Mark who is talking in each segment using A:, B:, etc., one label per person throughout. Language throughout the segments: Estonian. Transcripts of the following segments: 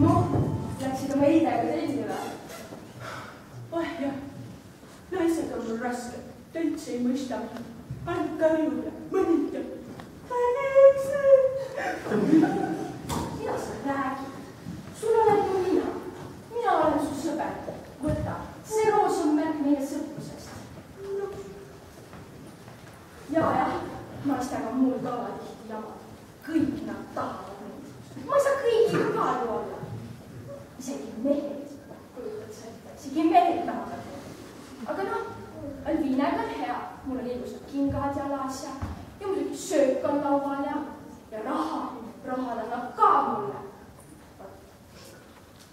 A: noh, läksid oma eidega tellile.
B: Jah, naised on mul raske, täitsa ei mõista. Ainult käinud ja mõnitab.
A: Mida sa räägid? Sul olen ju mina. Mina olen su sõber. Võta, see roos on märk meie sõprusest. Ja, naistega on mul ka tihti jamad. Kõik nad tahavad mind. Ma ei saa kõigi kõrval olla. Isegi mehed, kujutad sa ette, isegi mehed tahavad. Aga noh, Alviinaga on hea. Mul on ilusad kingad jalas ja muidugi söök on laual ja raha annab ka mulle.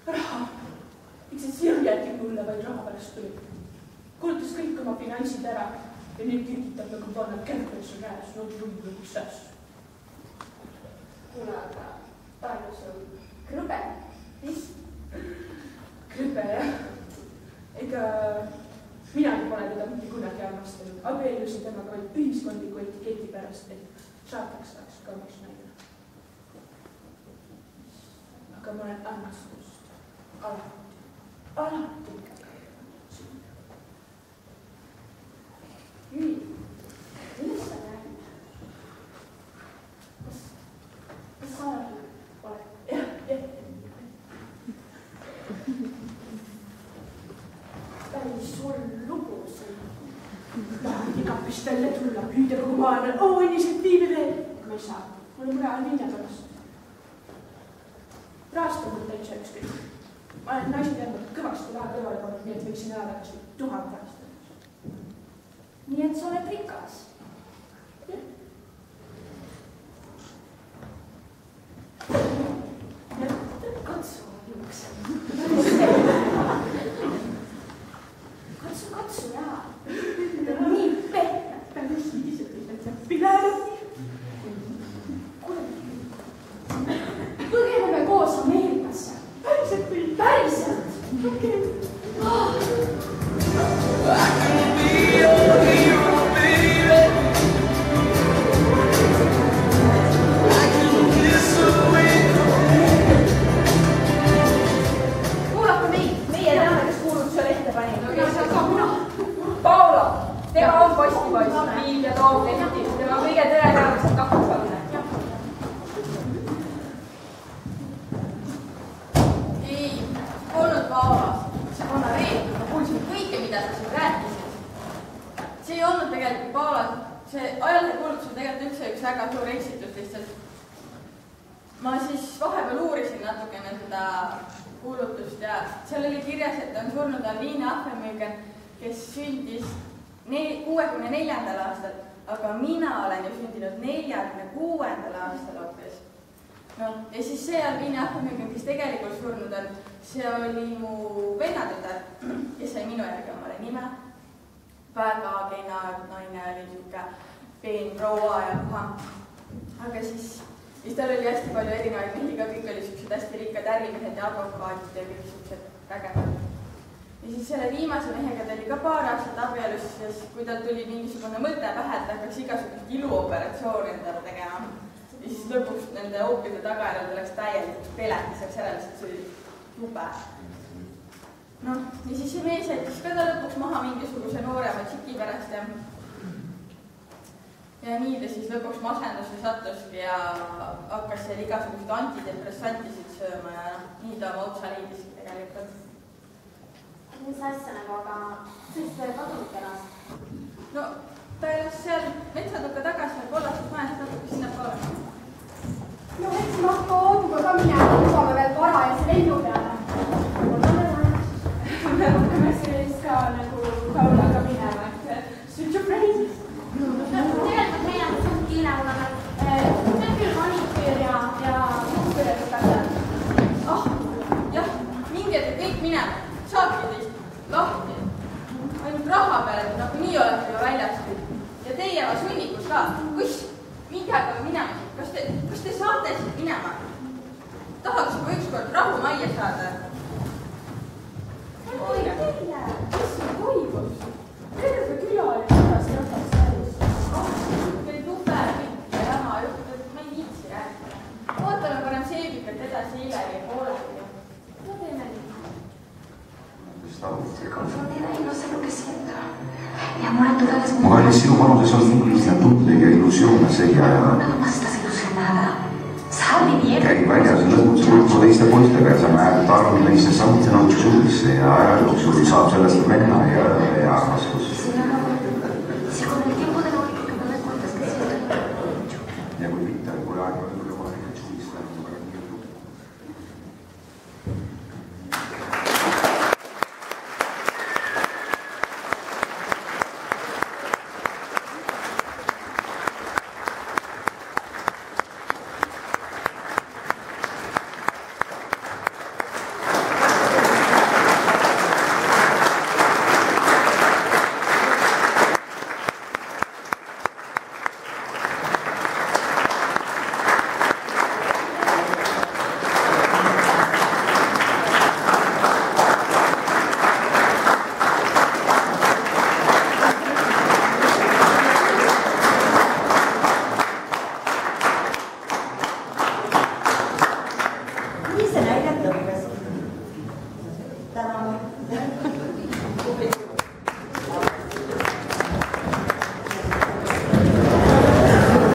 B: Raha? Miks see sirjati mulle vaid raha pärast tuli? Kulutas kõik oma finantsid ära ja nüüd kingitab nagu panna kärpesse käes, no tundub sääst.
A: Kuna ta on ju sul krõbe, vist?
B: Krõbe, jah. Ega minagi pole teda mitte kunagi armastanud. Abiellusin temaga vaid ühiskondliku etiketi pärast, et saataks saaks kaunis naine. Aga ma olen armastust alati.
A: Jüri, millest sa räägid? Kas sa oled?
B: Jah.
A: Päris sul lugu siin.
B: Tahan igapist välja tulla, hüüda kogu maailma. Initsiatiivi veel. Ma ei saa. Mul on mure Alviina pärast. Rahast on mul täitsa ükskõik. Ma olen naised jätnud kõvasti raha kõrvale pannud, nii et võiksin ära tagasi 1000 aastat.
A: Nii et sa oled rikas. Katsu juukse. Katsu jaa. Ta on nii pehme.
B: Päris liised, et see pilevad.
A: Põgeneme koos Ameerikasse.
B: Päriselt või?
A: Päriselt.
B: Okei.
A: Kuulake meid, meie teame, kes kuulutusele ette pani. Paolo, tema on postipoiss, viib ja toob lehti, tema kõige tõenäoliselt kakkusaline.
C: Ei, olnud Paolas. See on Reet, ma kuulsin kõike, mida sa siin rääkisid. See ei olnud tegelikult Paolas. See ajalehekuulutus on tegelikult üldse üks väga suur eksitus lihtsalt. Ma siis vahepeal uurisin natukene seda kuulutust ja seal oli kirjas, et on surnud Alviina Ahvenmüügen, kes sündis 64. aastal, aga mina olen ju sündinud 46. aastal hoopis. No, ja siis see Alviina Ahvenmüügen, kes tegelikult surnud on, see oli mu vennatütar, kes sai minu järgi omale nime. Väga kena naine oli niisugune peen proua ja puha. Aga siis tal oli hästi palju erinevaid mehi ka, kõik oli niisugused hästi rikkad ärimehed ja advokaadid ja kõik niisugused vägevad. Ja siis selle viimase mehega ta oli ka paar aastat abielus, siis kui tal tuli mingisugune mõte pähe, et ta hakkaks igasugust iluoperatsiooni endale tegema. Ja siis lõpuks nende hoopide tagajärjel läks täielikult peletiseks ära, sest see oli jube. Noh, ja siis see mees jättis ka ta lõpuks maha mingisuguse noorema tšiki pärast ja nii ta siis lõpuks masendusse sattuski ja hakkas seal igasugust antidepressantisid sööma ja nii ta oma otsa liidiski tegelikult.
D: Mis asja nagu, aga sest kadunud elas?
C: No, ta elas seal metsatuka tagasi ja kollasest majast natuke sinna poole.
A: No, eks ma hakka Ooduga ka minema, lubame veel varajase lennu peale. Me hakkame sellist ka nagu Paulaga minema, et switch of phrases.
D: Tegelikult meil on suht kiire, aga see on küll maniküür ja
A: Kuidas asjad?
C: Jah, minge te kõik minema, saabki teist lahti. Ainult raha peale, nagu nii olete ju väljas. Ja teie vas hunnikus ka. Kus? Minge aga minema. Kas te saate siit minema? Tahaks kui ükskord rahu majja saada.
A: Oi, teile! Mis sul toimus? Terve küla oli kuidas rahvast täis.
C: Teil tupe kõik ja jama juhtud, et ma ei viitsi rääkida. Ootame parem seebikat edasi Ileri poolegi.
E: teiste poistega ja saame hääletada arvamine neisse samuti nagu suvisse ja aja jooksul saab sellest venna ja armastus. Ja kui mitte, kui aeg on juba suvist läheb väga kiirelt.
F: Nii see näide lõppes. Täname.